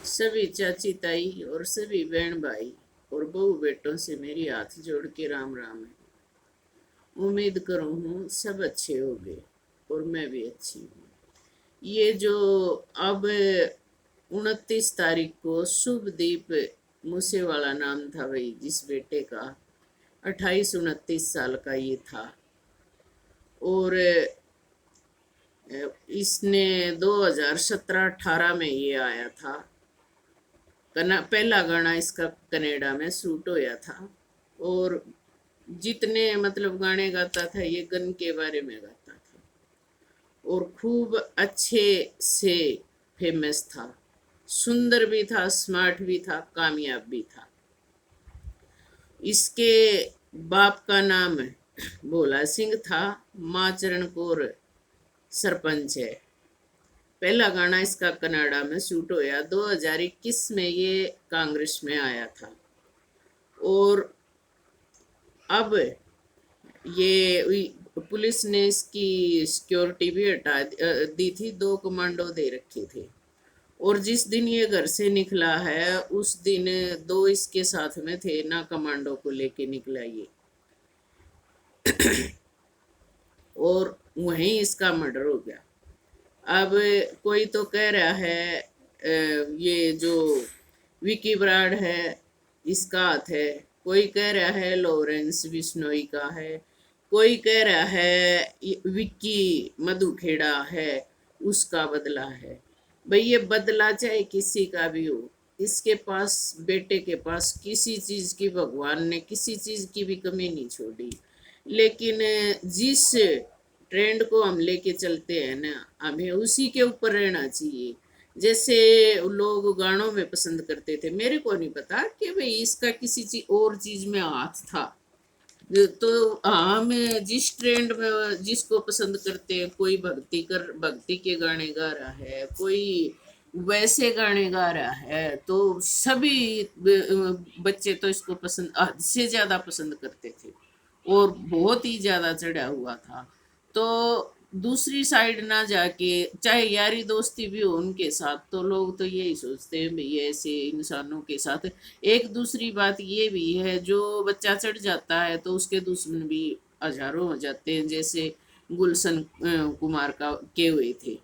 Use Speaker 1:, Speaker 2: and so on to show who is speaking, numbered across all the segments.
Speaker 1: सभी चाची ताई और सभी बहन भाई और बहू बेटों से मेरी हाथ जोड़ के राम राम है। उम्मीद करूँ हूँ सब अच्छे होंगे और मैं भी अच्छी हूँ। ये जो अब 29 तारीख को शुभदीप मूसेवाला नाम था भाई जिस बेटे का, 28-29 साल का ये था। और इसने 2017-18 में ये आया था। पहला गाना इसका कनाडा में शूट होया था। और जितने मतलब गाने गाता था ये गन के बारे में गाता था और खूब अच्छे से फेमस था। सुंदर भी था, स्मार्ट भी था, कामयाब भी था। इसके बाप का नाम भोला सिंह था, माँ चरण कौर सरपंच है। पहला गाना इसका कनाडा में शूट होया 2021 में, ये कांग्रेस में आया था। और अब ये पुलिस ने इसकी सिक्योरिटी भी हटा दी थी, 2 कमांडो दे रखे थे। और जिस दिन ये घर से निकला है उस दिन 2 इसके साथ में थे ना, कमांडो को लेके निकला ये। और वहीं इसका मर्डर हो गया। अब कोई तो कह रहा है ये जो विकी ब्राड है इसका हाथ है, कोई कह रहा है लॉरेंस बिश्नोई का है, कोई कह रहा है विक्की मधुखेड़ा है उसका बदला है। भाई ये बदला चाहे किसी का भी हो, इसके पास, बेटे के पास किसी चीज की, भगवान ने किसी चीज की भी कमी नहीं छोड़ी। लेकिन जिस ट्रेंड को हम लेके चलते हैं ना, हमें उसी के ऊपर रहना चाहिए। जैसे लोग गानों में पसंद करते थे, मेरे को नहीं पता कि भाई इसका किसी चीज और चीज में हाथ था। तो हम जिस ट्रेंड में जिसको पसंद करते हैं, कोई भक्ति के गाने गा रहा है, कोई वैसे गाने गा रहा है, तो सभी बच्चे तो इसको पसंद, हद से ज्यादा पसंद करते थे और बहुत ही ज्यादा चढ़ा हुआ था। तो दूसरी साइड ना जाके, चाहे यारी दोस्ती भी हो उनके साथ, तो लोग तो यही सोचते हैं भाई ऐसे इंसानों के साथ। एक दूसरी बात ये भी है, जो बच्चा चढ़ जाता है तो उसके दुश्मन भी हजारों हो जाते हैं, जैसे गुलशन कुमार का के हुए थे।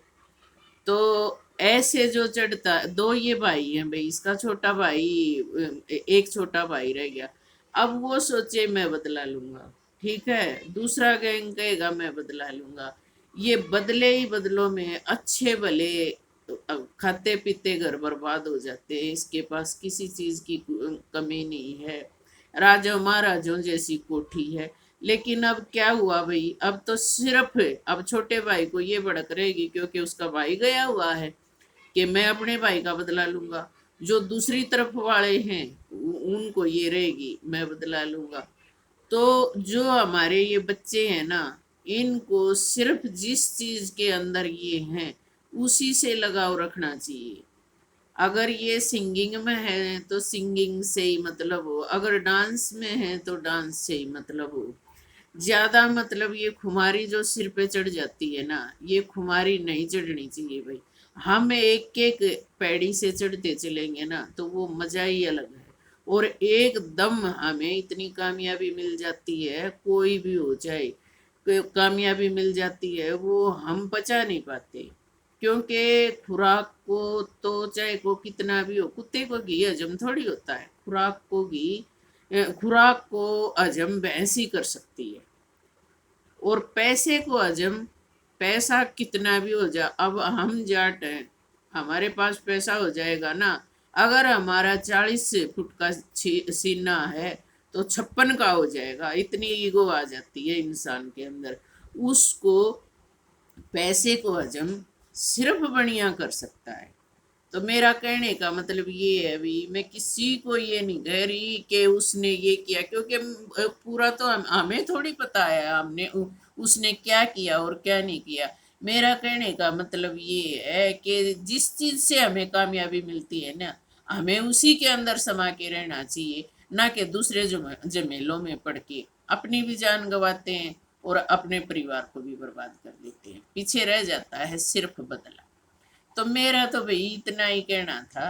Speaker 1: तो ऐसे जो चढ़ता, दो ये भाई हैं भाई, इसका छोटा भाई, एक छोटा भाई रह गया। अब वो सोचे मैं बदला लूंगा, ठीक है, दूसरा गैंग कहेगा मैं बदला लूंगा। ये बदले ही बदलों में अच्छे भले खाते पीते घर बर्बाद हो जाते हैं। इसके पास किसी चीज की कमी नहीं है, राजा महाराजों जैसी कोठी है। लेकिन अब क्या हुआ भाई, अब तो सिर्फ अब छोटे भाई को ये भड़क रहेगी क्योंकि उसका भाई गया हुआ है कि मैं अपने भाई का बदला लूंगा। जो दूसरी तरफ वाले हैं उनको ये रहेगी मैं बदला लूंगा। तो जो हमारे ये बच्चे हैं ना, इनको सिर्फ जिस चीज के अंदर ये हैं उसी से लगाव रखना चाहिए। अगर ये सिंगिंग में है तो सिंगिंग से ही मतलब हो, अगर डांस में है तो डांस से ही मतलब हो। ज्यादा मतलब ये खुमारी जो सिर पे चढ़ जाती है ना, ये खुमारी नहीं चढ़नी चाहिए भाई। हम एक एक पैड़ी से चढ़ते चलेंगे ना तो वो मजा ही अलग है। और एकदम हमें इतनी कामयाबी मिल जाती है, कोई भी हो जाए, कामयाबी मिल जाती है, वो हम पचा नहीं पाते। क्योंकि खुराक को तो चाहे को कितना भी हो, कुत्ते को घी हजम थोड़ी होता है, खुराक को हजम भैंस ही कर सकती है। और पैसे को हजम, पैसा कितना भी हो जाए, अब हम जाट हैं, हमारे पास पैसा हो जाएगा ना। अगर हमारा 40 फुट का सीना है तो 56 का हो जाएगा, इतनी ईगो आ जाती है इंसान के अंदर। उसको पैसे को हजम सिर्फ बढ़िया कर सकता है। तो मेरा कहने का मतलब ये है भी, मैं किसी को ये नहीं कह रही कि उसने ये किया, क्योंकि पूरा तो हमें थोड़ी पता है हमने उसने क्या किया और क्या नहीं किया। मेरा कहने का मतलब ये है कि जिस चीज से हमें कामयाबी मिलती है ना, हमें उसी के अंदर समा के रहना चाहिए, ना कि दूसरे जमेलों में पड़ के अपनी भी जान गंवाते हैं और अपने परिवार को भी बर्बाद कर देते हैं। पीछे रह जाता है सिर्फ बदला। तो मेरा तो भाई इतना ही कहना था।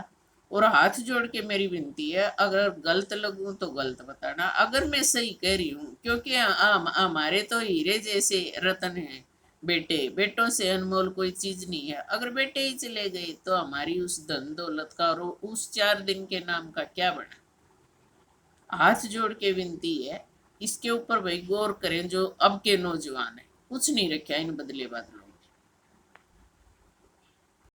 Speaker 1: और हाथ जोड़ के मेरी विनती है, अगर गलत लगूं तो गलत बताना, अगर मैं सही कह रही हूँ, क्योंकि हमारे तो हीरे जैसे रतन हैं बेटे, बेटों से अनमोल कोई चीज नहीं है। अगर बेटे ही चले गए तो हमारी उस धन दौलत का और उस 4 दिन के नाम का क्या बना। हाथ जोड़ के विनती है, इसके ऊपर भाई गौर करें जो अब के नौजवान है, कुछ नहीं रखा इन बदले बादलों।